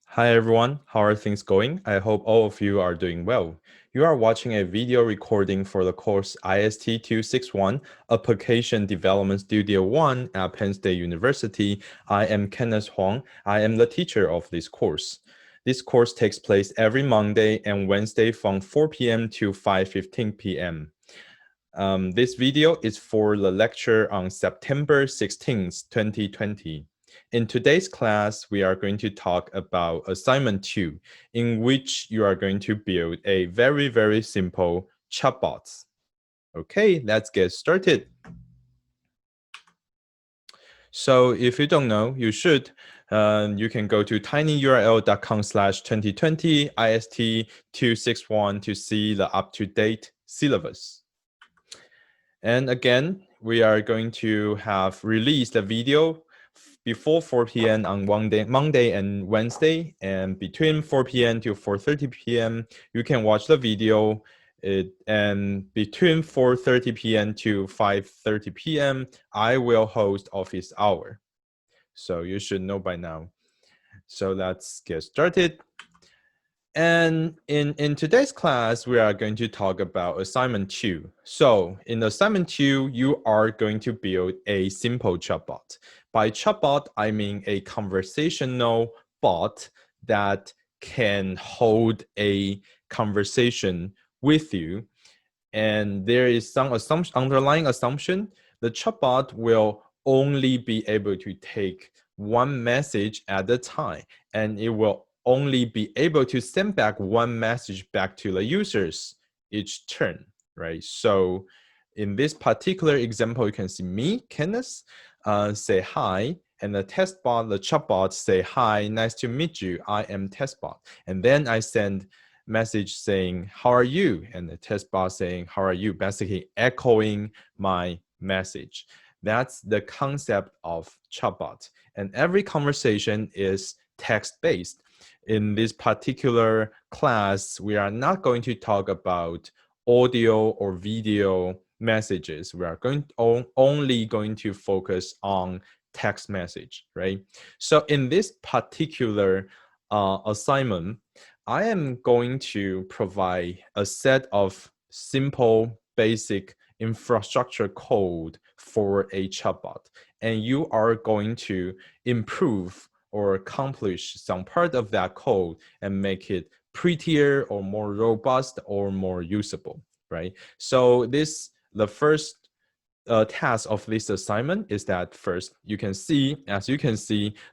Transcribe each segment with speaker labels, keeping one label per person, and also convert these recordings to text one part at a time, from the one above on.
Speaker 1: Hi everyone, how are things going? I hope all of you are doing well. You are watching a video recording for the course IST 261, Application Development Studio 1 at Penn State University. I am Kenneth Huang. I am the teacher of this course. This course takes place every Monday and Wednesday from 4 p.m. to 5:15 p.m. This video is for the lecture on September 16th, 2020. In today's class, we are going to talk about assignment 2, in which you are going to build a very, very simple chatbot. Okay, let's get started. So if you don't know, you should. You can go to tinyurl.com/2020 IST261 to see the up-to-date syllabus. And again, we are going to have released a video before 4 p.m. on Monday and Wednesday, and between 4 p.m. to 4:30 p.m. you can watch the video. And between 4:30 p.m. to 5:30 p.m. I will host office hour. So you should know by now. So let's get started. And in today's class, we are going to talk about assignment 2. So in assignment 2, you are going to build a simple chatbot. By chatbot, I mean a conversational bot that can hold a conversation with you. And there is some underlying assumption. The chatbot will only be able to take one message at a time, and it will only be able to send back one message back to the users each turn, right? So in this particular example, you can see me, Kenneth, say hi, and the chatbot say, hi, nice to meet you, I am testbot. And then I send message saying, how are you? And the testbot saying, how are you? Basically echoing my message. That's the concept of chatbot. And every conversation is text-based. In this particular class, we are not going to talk about audio or video messages. We are only going to focus on text message, right? So in this particular assignment, I am going to provide a set of simple, basic infrastructure code for a chatbot, and you are going to improve or accomplish some part of that code and make it prettier or more robust or more usable, right? So the first task of this assignment is that first, as you can see,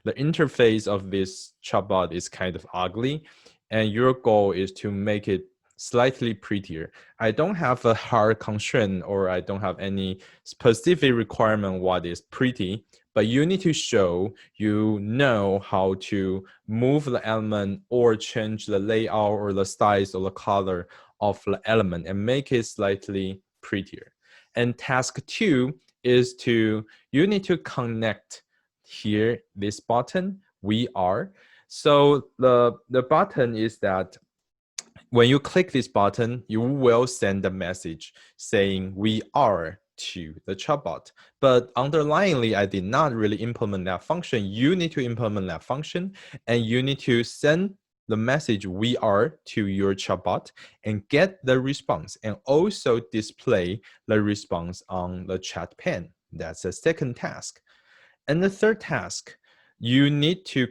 Speaker 1: the interface of this chatbot is kind of ugly, and your goal is to make it slightly prettier. I don't have a hard constraint, or I don't have any specific requirement what is pretty, but you need to show you know how to move the element or change the layout or the size or the color of the element and make it slightly prettier. And task 2 is you need to connect here this button, we are. So the button is that when you click this button, you will send a message saying we are to the chatbot. But underlyingly, I did not really implement that function. You need to implement that function, and you need to send the message we are to your chatbot and get the response, and also display the response on the chat pane. That's the second task. And the third task, you need to you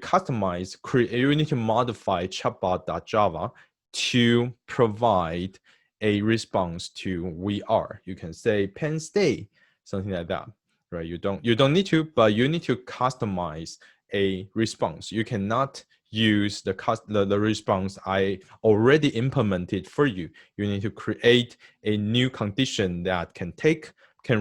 Speaker 1: need to modify chatbot.java to provide a response to we are. You can say Penn State, something like that, right? You don't need to, but you need to customize a response. You cannot use the response I already implemented for you. You need to create a new condition that can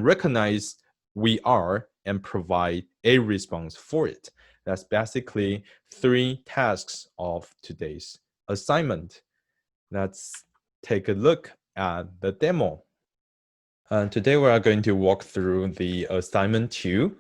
Speaker 1: recognize we are and provide a response for it. That's basically 3 tasks of today's assignment. Let's take a look at the demo. Today we are going to walk through the assignment 2.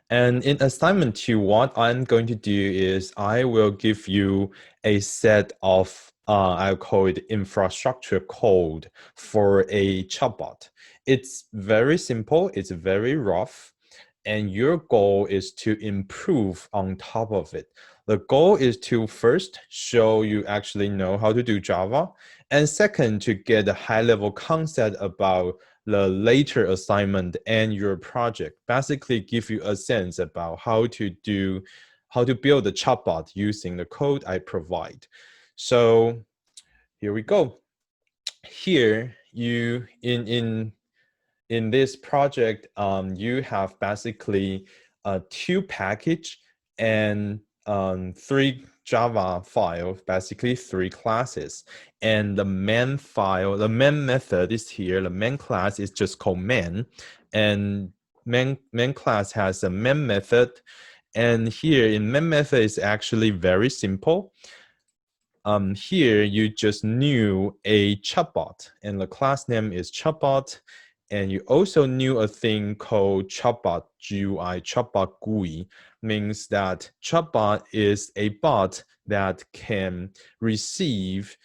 Speaker 1: And in assignment 2, what I'm going to do is I will give you a set of, I'll call it infrastructure code for a chatbot. It's very simple, it's very rough, and your goal is to improve on top of it. The goal is to first show you actually know how to do Java, and second, to get a high-level concept about the later assignment and your project. Basically, give you a sense about how to build the chatbot using the code I provide. So here we go. Here, you in this project, you have basically two package and three Java files, basically three classes. And the main file, the main method is here. The main class is just called main. And main class has a main method. And here in main method is actually very simple. Here you just knew a chatbot, and the class name is chatbot, and you also knew a thing called chatbot GUI, chatbot GUI, means that chatbot is a bot that can receive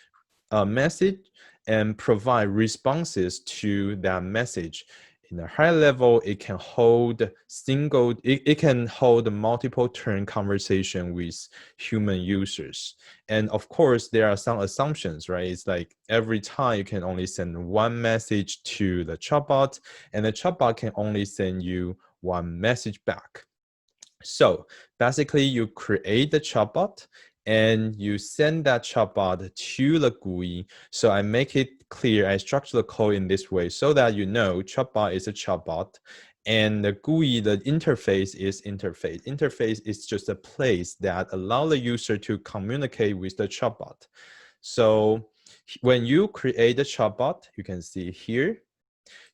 Speaker 1: a message and provide responses to that message. In a high level, it can hold it can hold multiple turn conversation with human users. And of course, there are some assumptions, right? It's like every time you can only send one message to the chatbot, and the chatbot can only send you one message back. So basically, you create the chatbot and you send that chatbot to the GUI. So I make it clear, I structure the code in this way so that you know chatbot is a chatbot, and the GUI, the interface is interface. Interface is just a place that allow the user to communicate with the chatbot. So when you create a chatbot, you can see here,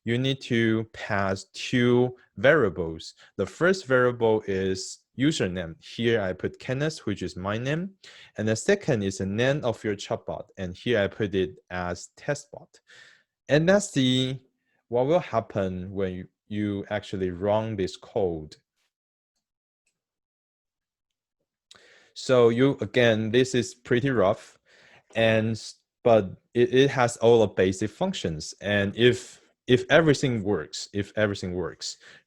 Speaker 1: you need to pass two variables. The first variable is username. Here I put Kenneth, which is my name. And the second is the name of your chatbot. And here I put it as testbot. And that's what will happen when you actually run this code. So again, this is pretty rough, but it has all the basic functions. And if everything works,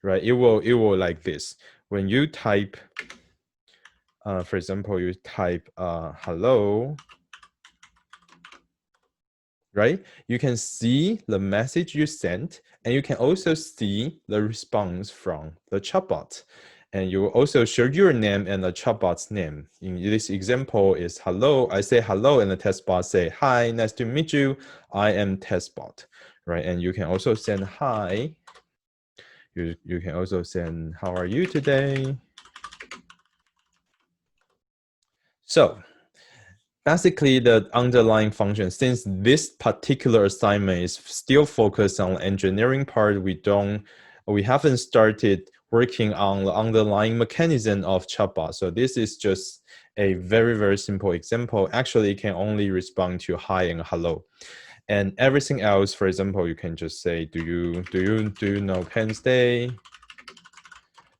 Speaker 1: right, it will like this. When you type, for example, you type hello, right? You can see the message you sent, and you can also see the response from the chatbot. And you will also show your name and the chatbot's name. In this example is hello. I say hello, and the testbot say, hi, nice to meet you. I am testbot, right? And you can also send hi. You can also send, how are you today? So basically, the underlying function, since this particular assignment is still focused on the engineering part, we haven't started working on the underlying mechanism of chatbot. So this is just a very, very simple example. Actually, it can only respond to hi and hello. And everything else, for example, you can just say, do you know Penn's Day?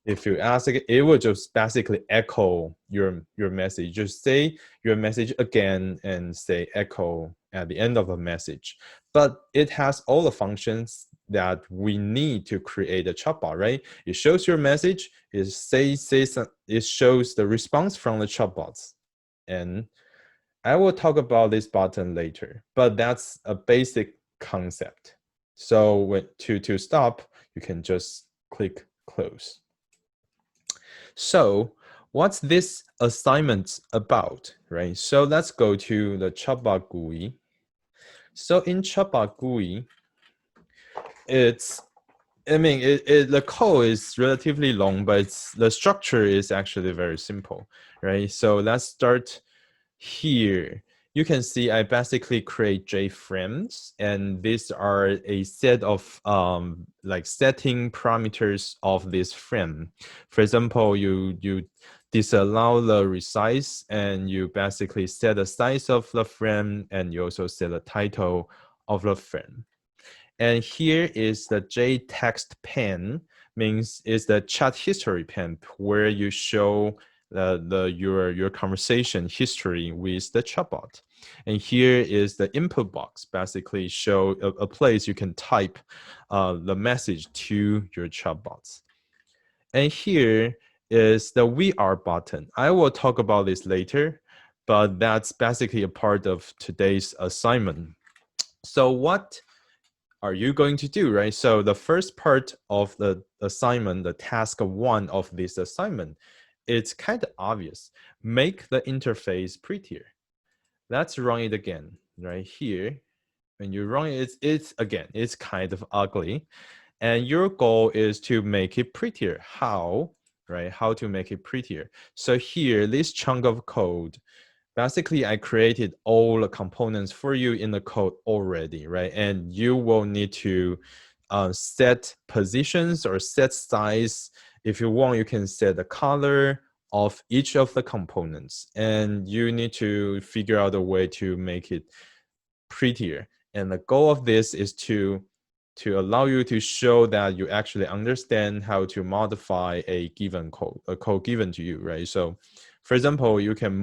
Speaker 1: If you ask it will just basically echo your message. Just say your message again and say echo at the end of a message. But it has all the functions that we need to create a chatbot, right? It shows your message, it shows the response from the chatbots. And I will talk about this button later, but that's a basic concept. So to stop, you can just click close. So what's this assignment about, right? So let's go to the chatbot GUI. So in chatbot GUI, the code is relatively long, but the structure is actually very simple, right? So let's start here. You can see I basically create JFrames, and these are a set of like setting parameters of this frame. For example, you disallow the resize, and you basically set the size of the frame, and you also set the title of the frame. And here is the JText pane, means is the chat history pane where you show your conversation history with the chatbot. And here is the input box, basically show a place you can type the message to your chatbots. And here is the We Are button. I will talk about this later, but that's basically a part of today's assignment. So what are you going to do, right? So the first part of the assignment, the task 1 of this assignment, it's kind of obvious. Make the interface prettier. Let's run it again, right here. When you run it, it's kind of ugly. And your goal is to make it prettier. How, right? How to make it prettier. So here, this chunk of code, basically I created all the components for you in the code already, right? And you will need to set positions or set size. If you want, you can set the color of each of the components, and you need to figure out a way to make it prettier. And the goal of this is to allow you to show that you actually understand how to modify a given code, a code given to you, right? So for example, you can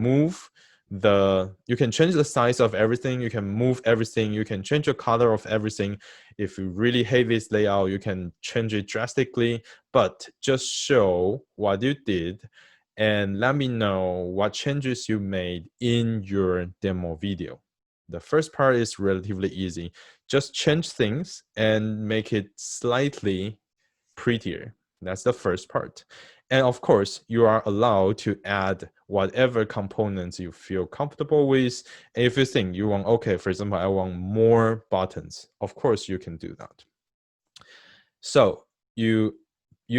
Speaker 1: change the size of everything, you can move everything, you can change the color of everything. If you really hate this layout, you can change it drastically, but just show what you did and let me know what changes you made in your demo video. The first part is relatively easy. Just change things and make it slightly prettier. That's the first part. And of course, you are allowed to add whatever components you feel comfortable with. And if you think you want, okay, for example, I want more buttons, of course you can do that. So you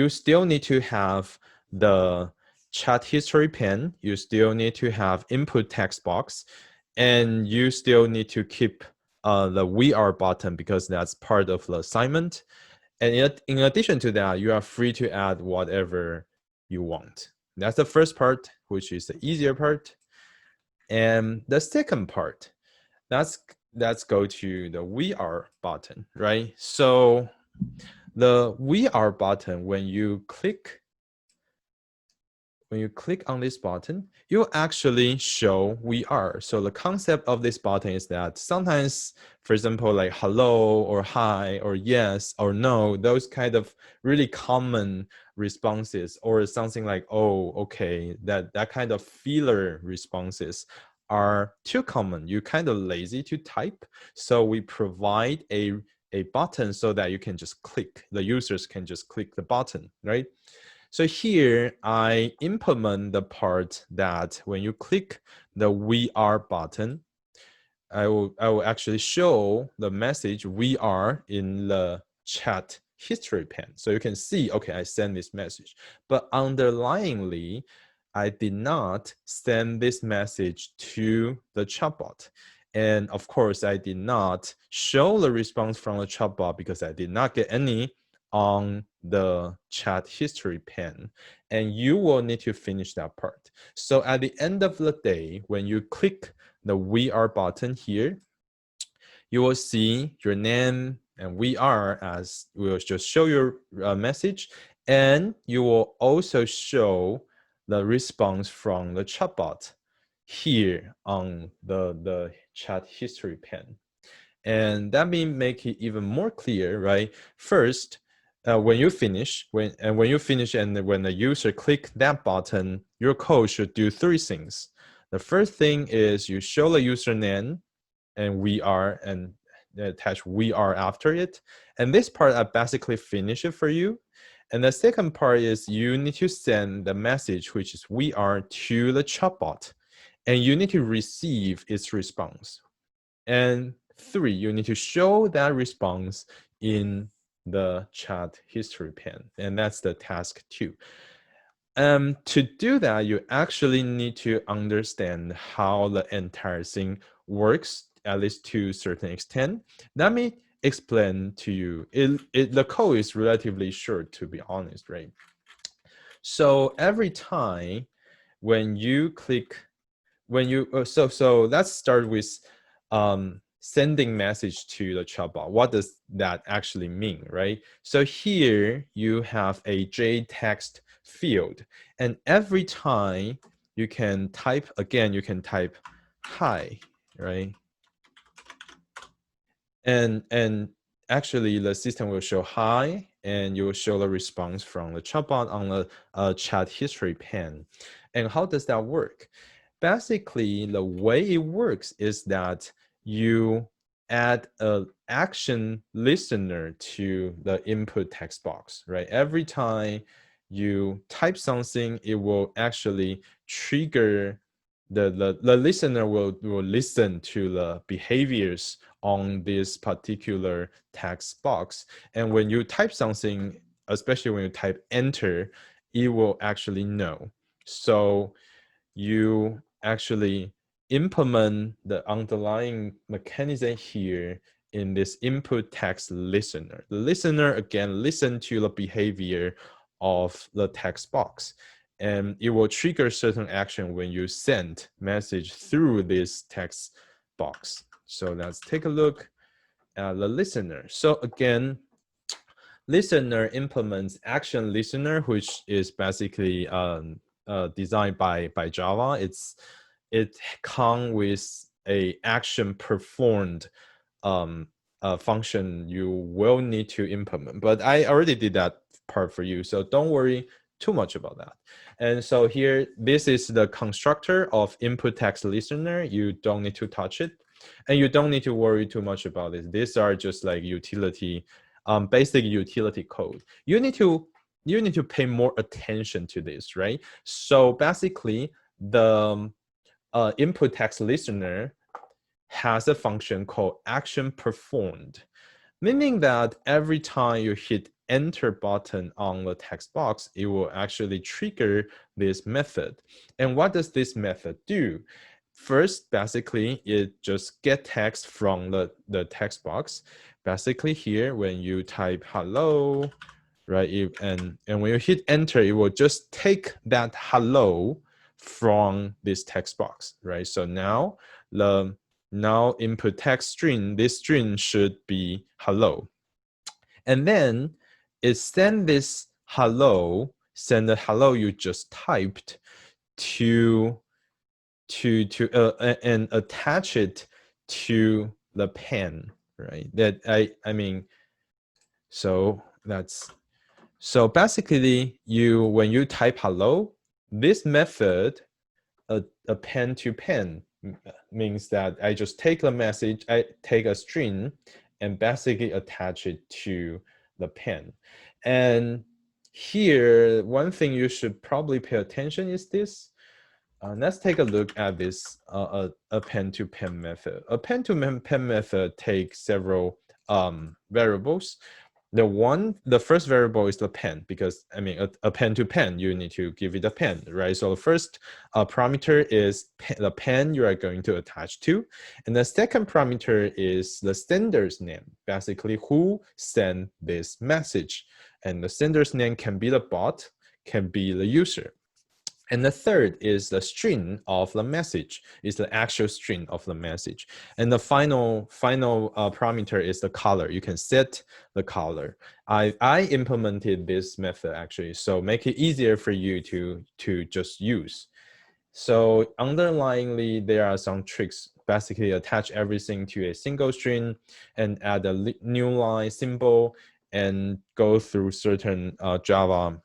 Speaker 1: still need to have the chat history pane. You still need to have input text box, and you still need to keep the We Are button because that's part of the assignment. And in addition to that, you are free to add whatever you want. That's the first part, which is the easier part. And the second part, let's go to the We Are button, right? So the We Are button, when you click on this button, you actually show We Are. So the concept of this button is that sometimes, for example, like hello or hi or yes or no, those kind of really common responses, or something like, oh, okay, that kind of filler responses are too common. You're kind of lazy to type. So we provide a button so that you can just click, the users can just click the button, right? So here I implement the part that when you click the We Are button, I will actually show the message We Are in the chat history pane. So you can see, okay, I send this message, but underlyingly, I did not send this message to the chatbot. And of course, I did not show the response from the chatbot because I did not get any on the chat history pane. And you will need to finish that part. So at the end of the day, when you click the We Are button here, you will see your name and We Are, as we will just show your message, and you will also show the response from the chatbot here on the chat history pane. And that may make it even more clear, right? First, when you finish, when the user click that button, your code should do 3 things. The first thing is you show the username and We Are, and attach We Are after it. And this part, I basically finish it for you. And the second part is you need to send the message, which is We Are, to the chatbot, and you need to receive its response. And 3, you need to show that response in the chat history pane, and that's the task 2. To do that, you actually need to understand how the entire thing works, at least to a certain extent. Let me explain to you. The code is relatively short, to be honest, right? So every time when you click, so let's start with sending message to the chatbot. What does that actually mean, right? So here you have a JText field, and every time you can type, again, you can type hi, right? And actually the system will show hi, and you will show the response from the chatbot on the chat history pane. And how does that work? Basically, the way it works is that you add an action listener to the input text box, right? Every time you type something, it will actually trigger the listener will listen to the behaviors on this particular text box. And when you type something, especially when you type enter, it will actually know. So you actually implement the underlying mechanism here in this input text listener. The listener, again, listen to the behavior of the text box, and it will trigger certain action when you send message through this text box. So let's take a look at the listener. So again, listener implements action listener, which is basically designed by Java. It comes with a action performed function you will need to implement. But I already did that part for you, so don't worry too much about that. And so here, this is the constructor of input text listener. You don't need to touch it, and you don't need to worry too much about it. These are just like utility, basic utility code. You need to pay more attention to this, right? So basically, the input text listener has a function called action performed, meaning that every time you hit enter button on the text box, it will actually trigger this method. And what does this method do? First, basically, it just get text from the text box. Basically here, when you type hello, right, and when you hit enter, it will just take that hello from this text box, right? So now input text string, this string should be hello. And then it send the hello you just typed and attach it to the pen, right? That I mean, so basically when you type hello, this method, a pen to pen, means that I just take the message, I take a string and basically attach it to the pen. And here, one thing you should probably pay attention is this. Let's take a look at this a pen to pen method. A pen to pen method takes several variables. The first variable is the pen, because I mean a pen to pen, you need to give it a pen, right? So the first parameter is the pen you are going to attach to, and the second parameter is the sender's name, basically who sent this message, and the sender's name can be the bot, can be the user. And the third is the string of the message, is the actual string of the message. And the final parameter is the color. You can set the color. I implemented this method actually, so make it easier for you to just use. So underlyingly, there are some tricks. Basically, attach everything to a single string and add a new line symbol and go through certain Java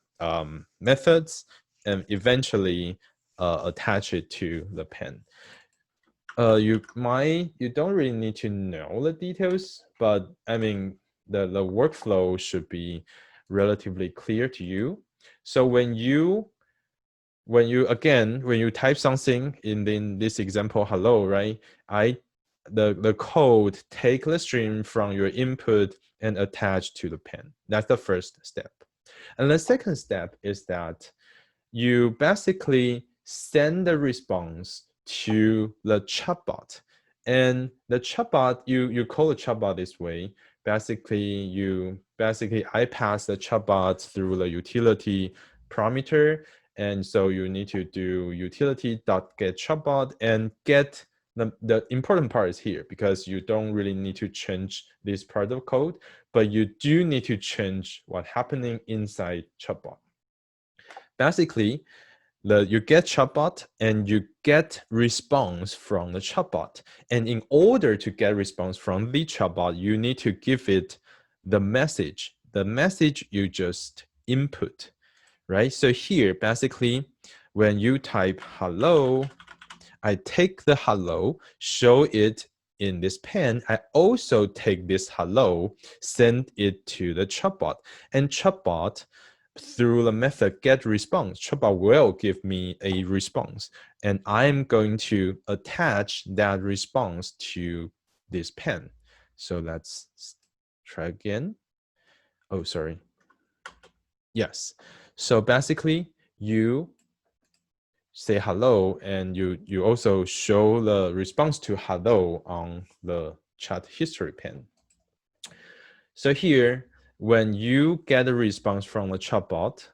Speaker 1: methods, and eventually attach it to the pen. You don't really need to know the details, but I mean the workflow should be relatively clear to you. So when you type something in this example hello, right, the code take the string from your input and attach to the pen. That's the first step. And the second step is that you basically send the response to the chatbot. And the chatbot, you call the chatbot this way. Basically, I pass the chatbot through the utility parameter. And so you need to do utility.getChatbot and get the important part is here, because you don't really need to change this part of code, but you do need to change what's happening inside chatbot. Basically, you get chatbot and you get response from the chatbot. And in order to get response from the chatbot, you need to give it the message the message you just input, right? So here, basically, when you type hello, I take the hello, show it in this pen. I also take this hello, send it to the chatbot, and chatbot, through the method get response, chatbot will give me a response, and I'm going to attach that response to this pen. So let's try again. Oh, sorry. Yes. So basically, you say hello, and you also show the response to hello on the chat history pane. So here, when you get a response from the chatbot,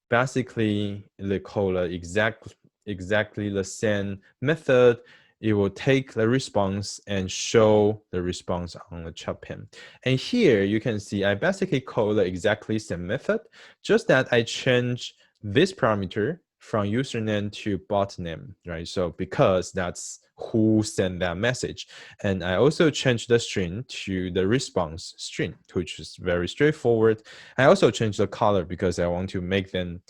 Speaker 1: basically they call exactly the same method. It will take the response and show the response on the chat pane. And here you can see I basically call the exactly same method, just that I change this parameter from username to bot name, right? So because that's who sent that message. And I also changed the string to the response string, which is very straightforward. I also changed the color because I want to make them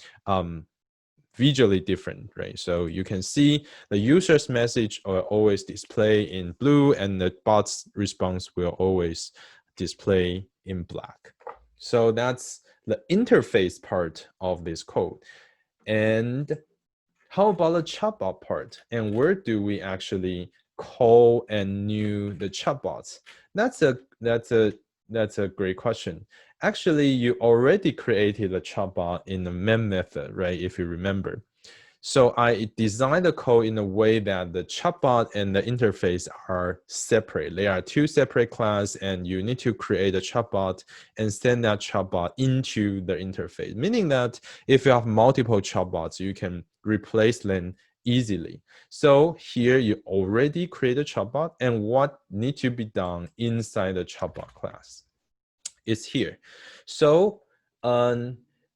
Speaker 1: visually different, right? So you can see the user's message will always display in blue, and the bot's response will always display in black. So that's the interface part of this code. And how about the chatbot part? And where do we actually call and new the chatbots? That's a great question. Actually, you already created a chatbot in the main method, right? If you remember. So I designed the code in a way that the chatbot and the interface are separate. They are two separate classes, and you need to create a chatbot and send that chatbot into the interface, meaning that if you have multiple chatbots, you can replace them easily. So here you already create a chatbot, and what needs to be done inside the chatbot class is here. So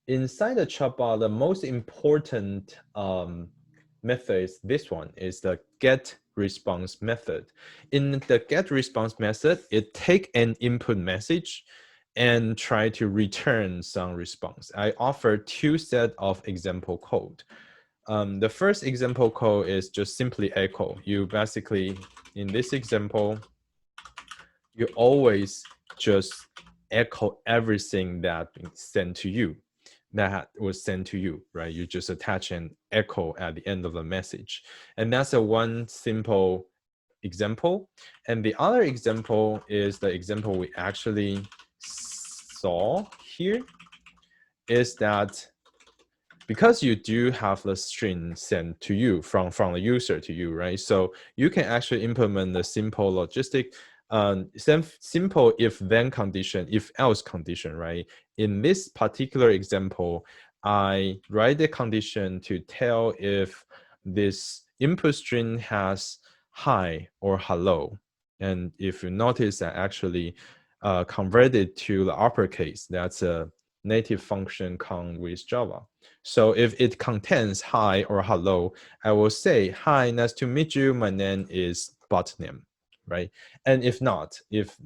Speaker 1: inside the chatbot, the most important method is this one, is the get response method. In the get response method, it take an input message and try to return some response. I offer two set of example code. The first example code is just simply echo. You basically, in this example, you always just echo everything that sent to you, that was sent to you, right? You just attach an echo at the end of the message. And that's a one simple example. And the other example is the example we actually saw here, is that because you do have the string sent to you from the user to you, right? So you can actually implement the simple logistic, simple if then condition, if else condition, right? In this particular example, I write the condition to tell if this input string has hi or hello. And if you notice, I actually converted to the uppercase. That's a native function come with Java. So if it contains hi or hello, I will say, hi, nice to meet you. My name is botname, right? And if not, if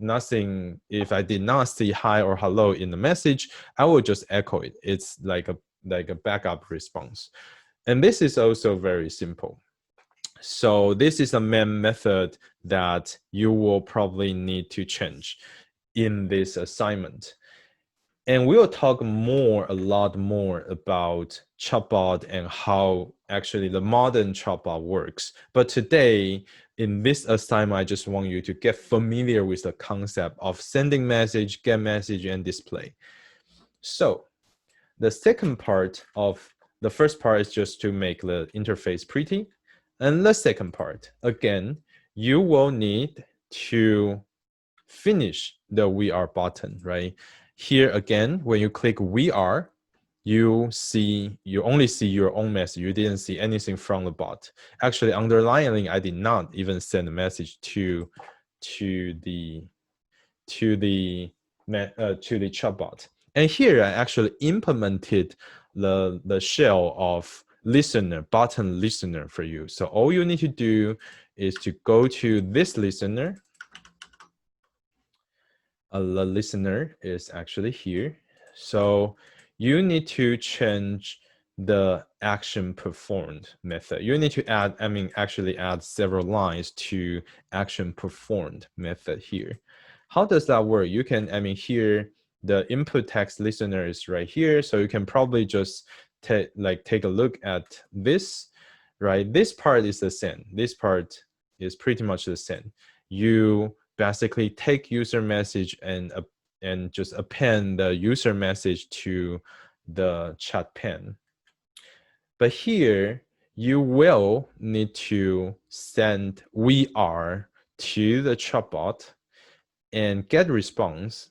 Speaker 1: I did not see hi or hello in the message, I will just echo it. It's like a backup response. And this is also very simple. So this is a main method that you will probably need to change in this assignment. And we'll talk a lot more about chatbot and how actually the modern chatbot works. But today, in this assignment, I just want you to get familiar with the concept of sending message, get message, and display. So the second part of the first part is just to make the interface pretty. And the second part, again, you will need to finish the we are button, right? Here again, when you click we are, you only see your own message. You didn't see anything from the bot. Actually, underlining, I did not even send a message to the chatbot. And here I actually implemented the shell of button listener for you. So all you need to do is to go to this listener. the listener is actually here. So you need to change the action performed method. You need to add, actually add several lines to action performed method here. How does that work? You can, here the input text listener is right here. So you can probably just take a look at this, right? This part is the same. This part is pretty much the same. You basically take user message and just append the user message to the chat pane. But here you will need to send "we are" to the chatbot and get response,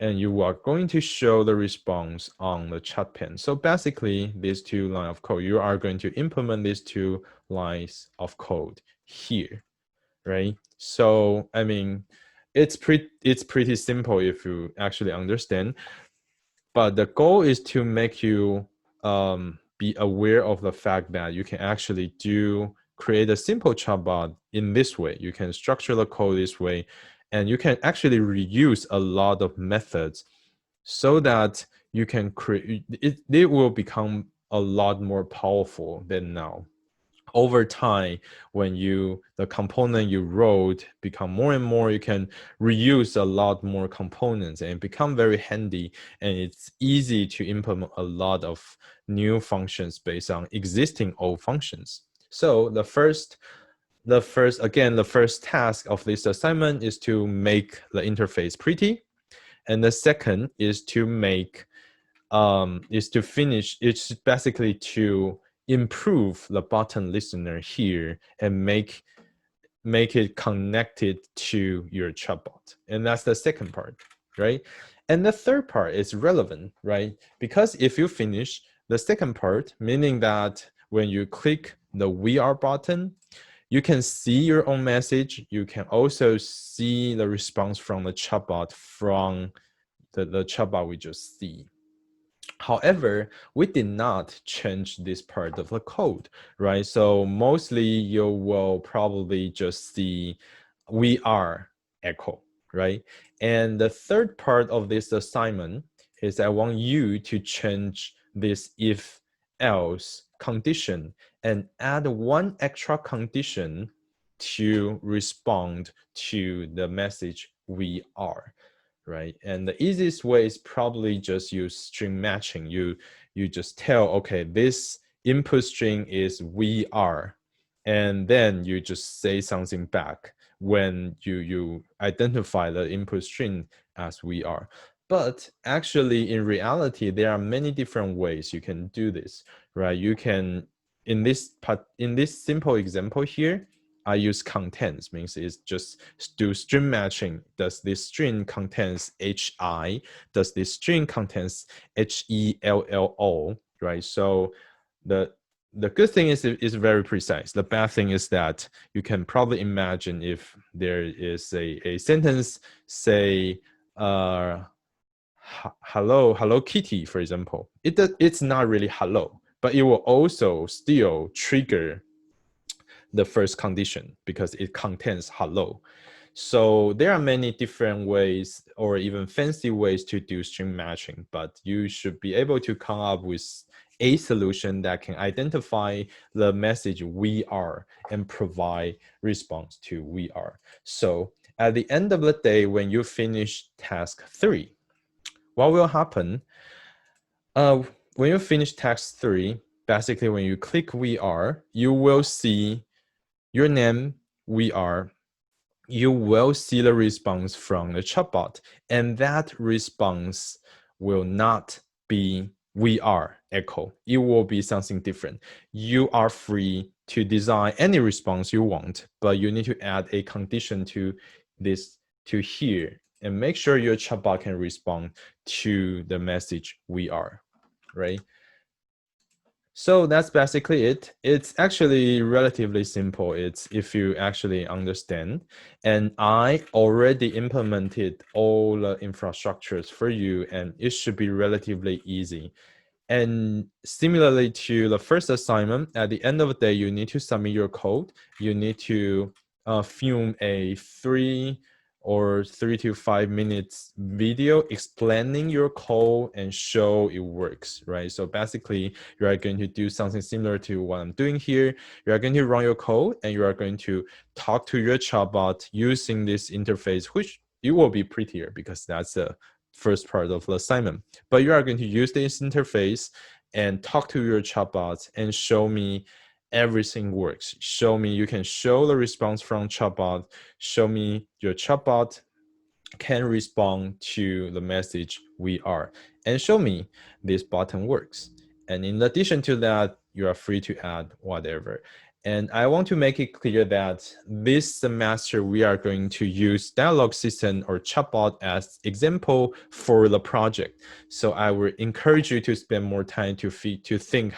Speaker 1: and you are going to show the response on the chat pane. So basically, these two lines of code, you are going to implement these two lines of code here, right? So it's pretty simple if you actually understand. But the goal is to make you be aware of the fact that you can actually create a simple chatbot in this way. You can structure the code this way, and you can actually reuse a lot of methods so that you can create it will become a lot more powerful than now. Over time, when the component you wrote become more and more, you can reuse a lot more components and become very handy, and it's easy to implement a lot of new functions based on existing old functions. So the first task of this assignment is to make the interface pretty, and the second is to it's basically to improve the button listener here and make it connected to your chatbot. And that's the second part, right? And the third part is relevant, right? Because if you finish the second part, meaning that when you click the "we are" button, you can see your own message. You can also see the response from the chatbot from the chatbot we just see. However, we did not change this part of the code, right? So mostly you will probably just see "we are" echo, right? And the third part of this assignment is I want you to change this if else condition and add one extra condition to respond to the message "we are." Right? And the easiest way is probably just use string matching. You just tell, okay, this input string is "we are," and then you just say something back when you identify the input string as "we are." But actually, in reality, there are many different ways you can do this, right? You can, in this simple example here, I use contents, means it's just do string matching. Does this string contains HI? Does this string contains HELLO? Right? So the good thing is it's very precise. The bad thing is that you can probably imagine if there is a sentence, say, hello Kitty, for example. It's not really hello, but it will also still trigger the first condition because it contains hello. So there are many different ways or even fancy ways to do string matching, but you should be able to come up with a solution that can identify the message "we are" and provide response to "we are." So at the end of the day, when you finish task 3, what will happen? When you finish task 3, basically when you click "we are," you will see your name, "we are." You will see the response from the chatbot, and that response will not be "we are" echo. It will be something different. You are free to design any response you want, but you need to add a condition to this to here and make sure your chatbot can respond to the message "we are," right? So that's basically it. It's actually relatively simple. It's if you actually understand. And I already implemented all the infrastructures for you, and it should be relatively easy. And similarly to the first assignment, at the end of the day, you need to submit your code. You need to film a 3 or 3 to 5 minutes video explaining your code and show it works, right? So basically, you are going to do something similar to what I'm doing here. You are going to run your code and you are going to talk to your chatbot using this interface, which it will be prettier because that's the first part of the assignment. But you are going to use this interface and talk to your chatbot and show me everything works. Show me, you can show the response from chatbot, show me your chatbot can respond to the message we are, and show me this button works. And in addition to that, you are free to add whatever. And I want to make it clear that this semester, we are going to use dialogue system or chatbot as example for the project. So I would encourage you to spend more time to think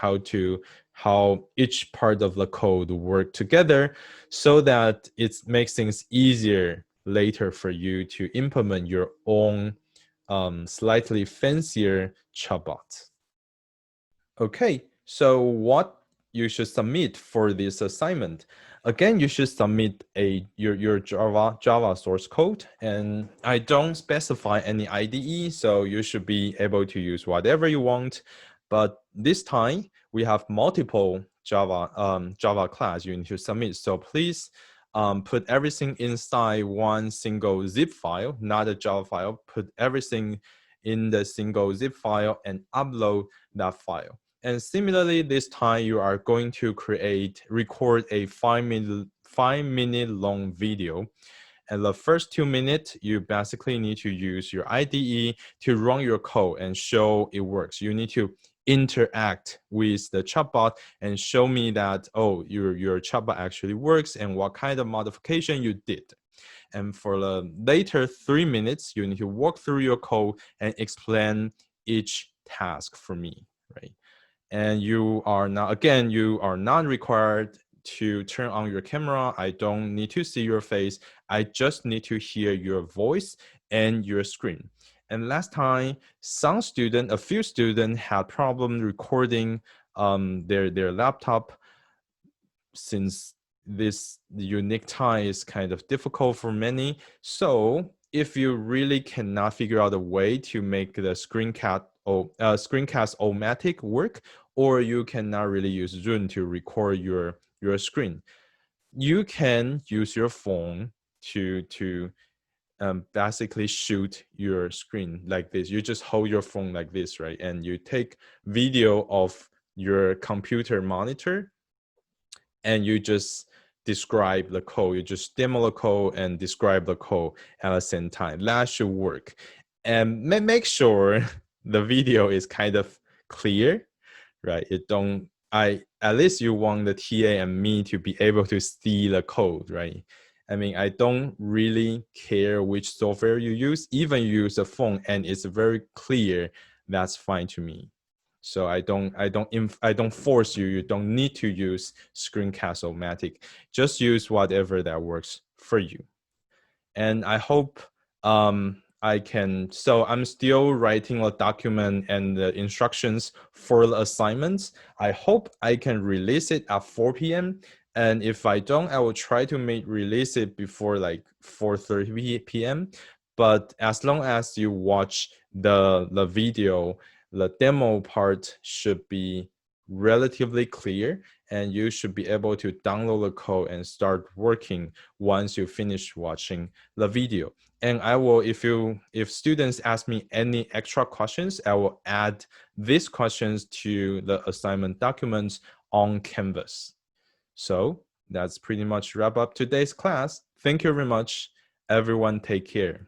Speaker 1: how each part of the code work together so that it makes things easier later for you to implement your own slightly fancier chatbot. Okay, so what you should submit for this assignment? Again, you should submit your Java source code, and I don't specify any IDE, so you should be able to use whatever you want. But this time we have multiple Java class you need to submit. So please put everything inside one single zip file, not a Java file. Put everything in the single zip file and upload that file. And similarly, this time you are going to record a 5-minute long video. And the first 2 minutes, you basically need to use your IDE to run your code and show it works. You need to interact with the chatbot and show me that, oh, your chatbot actually works and what kind of modification you did. And for the later 3 minutes, you need to walk through your code and explain each task for me, right? And you are not required to turn on your camera. I don't need to see your face. I just need to hear your voice and your screen. And last time, a few students had problem recording their laptop, since this unique time is kind of difficult for many. So if you really cannot figure out a way to make the screencast automatic work, or you cannot really use Zoom to record your screen, you can use your phone to basically shoot your screen like this. You just hold your phone like this, right? And you take video of your computer monitor and you just describe the code. You just demo the code and describe the code at the same time. That should work. And make sure the video is kind of clear, right? At least you want the TA and me to be able to see the code, right? I mean, I don't really care which software you use. Even you use a phone and it's very clear, that's fine to me. So I don't force you. You don't need to use Screencast-O-Matic. Just use whatever that works for you. And I hope I can. So I'm still writing a document and the instructions for the assignments. I hope I can release it at 4 p.m. And if I don't, I will try to release it before like 4:30 p.m. But as long as you watch the video, the demo part should be relatively clear, and you should be able to download the code and start working once you finish watching the video. And I will, if students ask me any extra questions, I will add these questions to the assignment documents on Canvas. So that's pretty much wrap up today's class. Thank you very much. Everyone take care.